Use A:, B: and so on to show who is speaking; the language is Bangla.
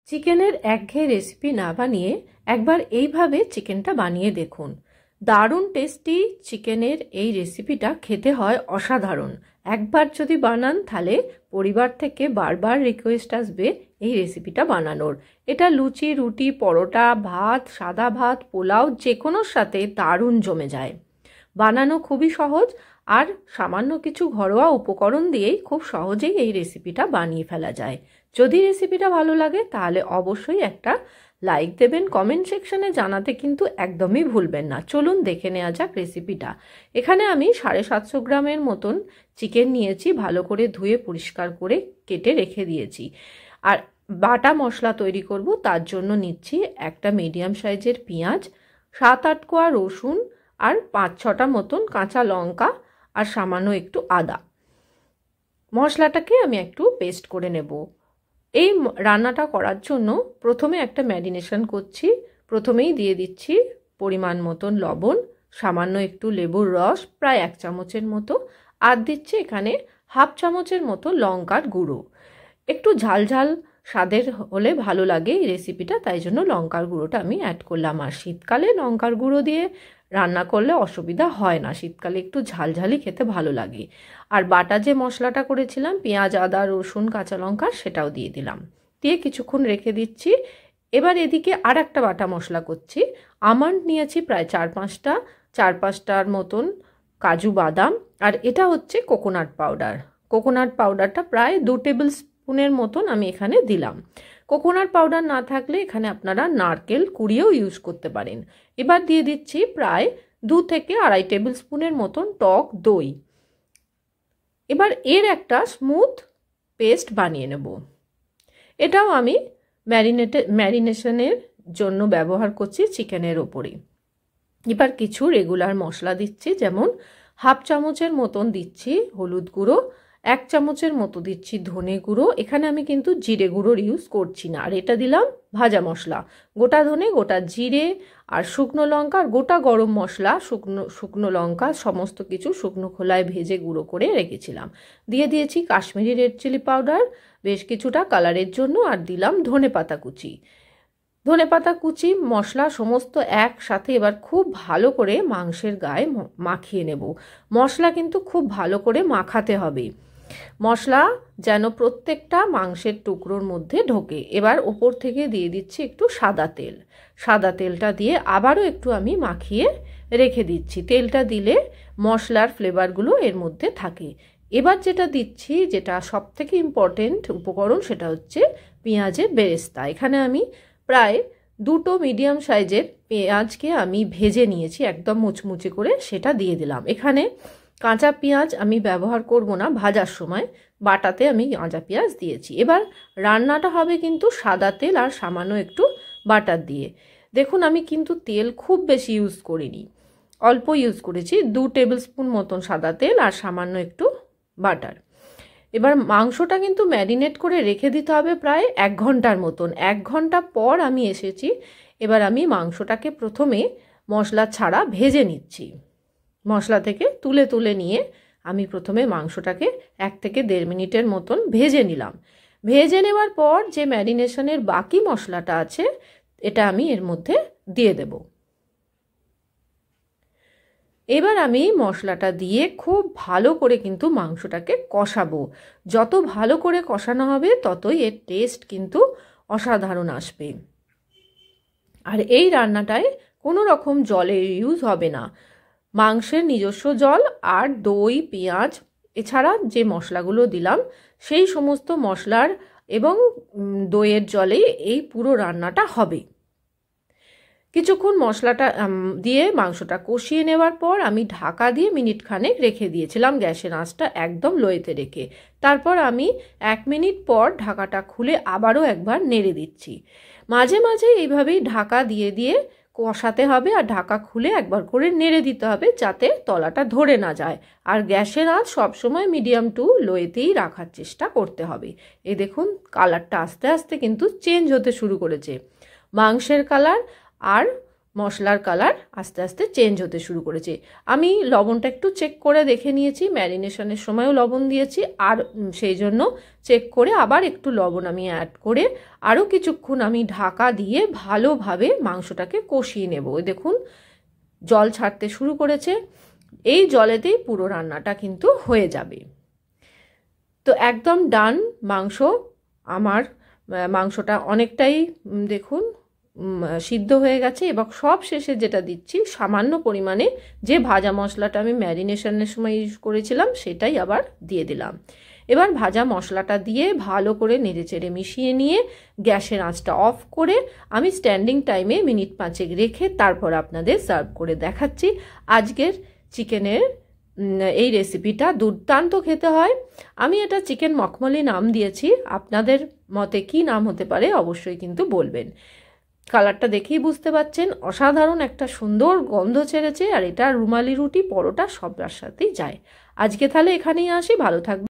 A: চিকেনের একঘেয়ে রেসিপি না বানিয়ে একবার এইভাবে চিকেনটা বানিয়ে দেখুন। দারুণ টেস্টি চিকেনের এই রেসিপিটা খেতে হয় অসাধারণ। একবার যদি বানান তাহলে পরিবার থেকে বারবার রিকোয়েস্ট আসবে এই রেসিপিটা বানানোর। এটা লুচি, রুটি, পরোটা, ভাত, সাদা ভাত, পোলাও যে কোনোর সাথে দারুণ জমে যায়। বানানো খুবই সহজ আর সামান্য কিছু ঘরোয়া উপকরণ দিয়েই খুব সহজেই এই রেসিপিটা বানিয়ে ফেলা যায়। যদি রেসিপিটা ভালো লাগে তাহলে অবশ্যই একটা লাইক দেবেন, কমেন্ট সেকশনে জানাতে কিন্তু একদমই ভুলবেন না। চলুন দেখে নেওয়া যাক রেসিপিটা। এখানে আমি 750 গ্রামের মতন চিকেন নিয়েছি, ভালো করে ধুয়ে পরিষ্কার করে কেটে রেখে দিয়েছি। আর বাটা মশলা তৈরি করব, তার জন্য নিচ্ছি একটা মিডিয়াম সাইজের পেঁয়াজ, 7-8 কোয়া রসুন আর 5-6টা মতন কাঁচা লঙ্কা আর সামান্য একটু আদা। মশলাটাকে আমি একটু পেস্ট করে নেব। এই রান্নাটা করার জন্য প্রথমে একটা ম্যারিনেশন করছি। প্রথমেই দিয়ে দিচ্ছি পরিমাণ মতন লবণ, সামান্য একটু লেবুর রস প্রায় 1 চামচের মতো, আর দিচ্ছি এখানে 1/2 চামচের মতো লঙ্কার গুঁড়ো। একটু ঝাল ঝাল স্বাদের হলে ভালো লাগে এই রেসিপিটা, তাই জন্য লঙ্কার গুঁড়োটা আমি অ্যাড করলাম। আর শীতকালে লঙ্কার গুঁড়ো দিয়ে রান্না করলে অসুবিধা হয় না, শীতকালে একটু ঝালঝালি খেতে ভালো লাগে। আর বাটা যে মশলাটা করেছিলাম পেঁয়াজ, আদা, রসুন, কাঁচা লঙ্কা, সেটাও দিয়ে দিলাম। দিয়ে কিছুক্ষণ রেখে দিচ্ছি। এবার এদিকে আর একটা বাটা মশলা করছি। আমন্ড নিয়েছি প্রায় 4-5টার মতন, কাজু বাদাম, আর এটা হচ্ছে কোকোনাট পাউডার। কোকোনাট পাউডারটা প্রায় 2 টেবিল স্পুনের মতন আমি এখানে দিলাম। কোকোনাট পাউডার না থাকলে এখানে আপনারা নারকেল কুড়িয়েও ইউজ করতে পারেন। এবার দিয়ে দিচ্ছি প্রায় 2 থেকে 2.5 টেবিল স্পুনের মতন টক দই। এবার এর একটা স্মুথ পেস্ট বানিয়ে নেব। এটাও আমি ম্যারিনেশনের জন্য ব্যবহার করছি চিকেনের ওপরে। এবার কিছু রেগুলার মশলা দিচ্ছি, যেমন 1/2 চামচের মতন দিচ্ছি হলুদ গুঁড়ো, 1 চামচের মতো দিচ্ছি ধনে গুঁড়ো। এখানে আমি কিন্তু জিরে গুঁড়োর ইউজ করছি না। আর এটা দিলাম ভাজা মশলা, গোটা ধনে, গোটা জিরে আর শুকনো লঙ্কা আর গোটা গরম মশলা, শুকনো লঙ্কা সমস্ত কিছু শুকনো খোলায় ভেজে গুঁড়ো করে রেখেছিলাম। দিয়ে দিয়েছি কাশ্মীরি রেড চিলি পাউডার বেশ কিছুটা কালারের জন্য, আর দিলাম ধনেপাতা কুচি। ধনেপাতা কুচি মশলা সমস্ত একসাথে এবার খুব ভালো করে মাংসের গায়ে মাখিয়ে নেব। মশলা কিন্তু খুব ভালো করে মাখাতে হবে, মশলা যেন প্রত্যেকটা মাংসের টুকরোর মধ্যে ঢোকে। এবার ওপর থেকে দিয়ে দিচ্ছি একটু সাদা তেল। সাদা তেলটা দিয়ে আবারও একটু আমি মাখিয়ে রেখে দিচ্ছি। তেলটা দিলে মশলার ফ্লেভারগুলো এর মধ্যে থাকে। এবার যেটা দিচ্ছি, যেটা সবথেকে ইম্পর্টেন্ট উপকরণ, সেটা হচ্ছে পেঁয়াজের বেরেস্তা। এখানে আমি প্রায় 2টো মিডিয়াম সাইজের পেঁয়াজকে আমি ভেজে নিয়েছি একদম মুচমুচে করে, সেটা দিয়ে দিলাম। এখানে কাঁচা পেঁয়াজ আমি ব্যবহার করব না, ভাজার সময় বাটাতে আমি কাঁচা পেঁয়াজ দিয়েছি। এবার রান্নাটা হবে কিন্তু সাদা তেল আর সামান্য একটু বাটার দিয়ে। দেখুন আমি কিন্তু তেল খুব বেশি ইউজ করিনি, অল্প ইউজ করেছি, 2 টেবিল স্পুন মতন সাদা তেল আর সামান্য একটু বাটার। এবার মাংসটা কিন্তু ম্যারিনেট করে রেখে দিতে হবে প্রায় 1 ঘন্টার মতন। 1 ঘন্টা পর আমি এসেছি। এবার আমি মাংসটাকে প্রথমে মশলা ছাড়া ভেজে নিচ্ছি। মশলা থেকে তুলে নিয়ে আমি প্রথমে মাংসটাকে 1 থেকে 1.5 মিনিটের মতন ভেজে নিলাম। ভেজে নেওয়ার পর যে ম্যারিনেশনের বাকি মশলাটা আছে এটা আমি এর মধ্যে দিয়ে দেব। এবার আমি মশলাটা দিয়ে খুব ভালো করে কিন্তু মাংসটাকে কষাবো। যত ভালো করে কষানো হবে ততই এর টেস্ট কিন্তু অসাধারণ আসবে। আর এই রান্নাটায় কোনো রকম জলের ইউজ হবে না, মাংসের নিজস্ব জল আর দই, পেঁয়াজ এছাড়া যে মশলাগুলো দিলাম সেই সমস্ত মশলার এবং দইয়ের জলেই এই পুরো রান্নাটা হবে। কিছুক্ষণ মশলাটা দিয়ে মাংসটা কষিয়ে নেওয়ার পর আমি ঢাকা দিয়ে মিনিট খানেক রেখে দিয়েছিলাম, গ্যাসের আঁচটা একদম লোয়েতে রেখে। তারপর আমি 1 মিনিট পর ঢাকাটা খুলে আবারও একবার নেড়ে দিচ্ছি। মাঝে মাঝে এইভাবেই ঢাকা দিয়ে দিয়ে কষাতে হবে আর ঢাকা খুলে একবার করে নেড়ে দিতে হবে যাতে তলাটা ধরে না যায়। আর গ্যাসের আঁচ সবসময় মিডিয়াম টু লোয়েতেই রাখার চেষ্টা করতে হবে। এই দেখুন কালারটা আস্তে আস্তে কিন্তু চেঞ্জ হতে শুরু করেছে। মাংসের কালার আর মশলার কালার আস্তে আস্তে চেঞ্জ হতে শুরু করেছে। আমি লবণটা একটু চেক করে দেখে নিয়েছি, ম্যারিনেশনের সময়ও লবণ দিয়েছি, আর সেই জন্য চেক করে আবার একটু লবণ আমি অ্যাড করে আরও কিছুক্ষণ আমি ঢাকা দিয়ে ভালোভাবে মাংসটাকে কষিয়ে নেব। ওই দেখুন জল ছাড়তে শুরু করেছে, এই জলেতেই পুরো রান্নাটা কিন্তু হয়ে যাবে। তো একদম ডান মাংস আমার, মাংসটা অনেকটাই দেখুন সিদ্ধ হয়ে গেছে। এবং সব শেষে যেটা দিচ্ছি সামান্য পরিমাণে যে ভাজা মশলাটা আমি ম্যারিনেশনের সময় ইউজ করেছিলাম সেটাই আবার দিয়ে দিলাম। এবার ভাজা মশলাটা দিয়ে ভালো করে নেড়েচেড়ে মিশিয়ে নিয়ে গ্যাসের আঁচটা অফ করে আমি স্ট্যান্ডিং টাইমে মিনিট 5 রেখে তারপর আপনাদের সার্ভ করে দেখাচ্ছি। আজকের চিকেনের এই রেসিপিটা দুর্দান্ত খেতে হয়। আমি এটা চিকেন মখমলি নাম দিয়েছি, আপনাদের মতে কি নাম হতে পারে অবশ্যই কিন্তু বলবেন। কালারটা দেখেই বুঝতে পাচ্ছেন অসাধারণ একটা সুন্দর গন্ধ ছেড়েছে, আর এটা রুমালি রুটি পরোটা সবার সাথেই যায়। আজকে তাহলে এখানেই আসি, ভালো থাকবেন।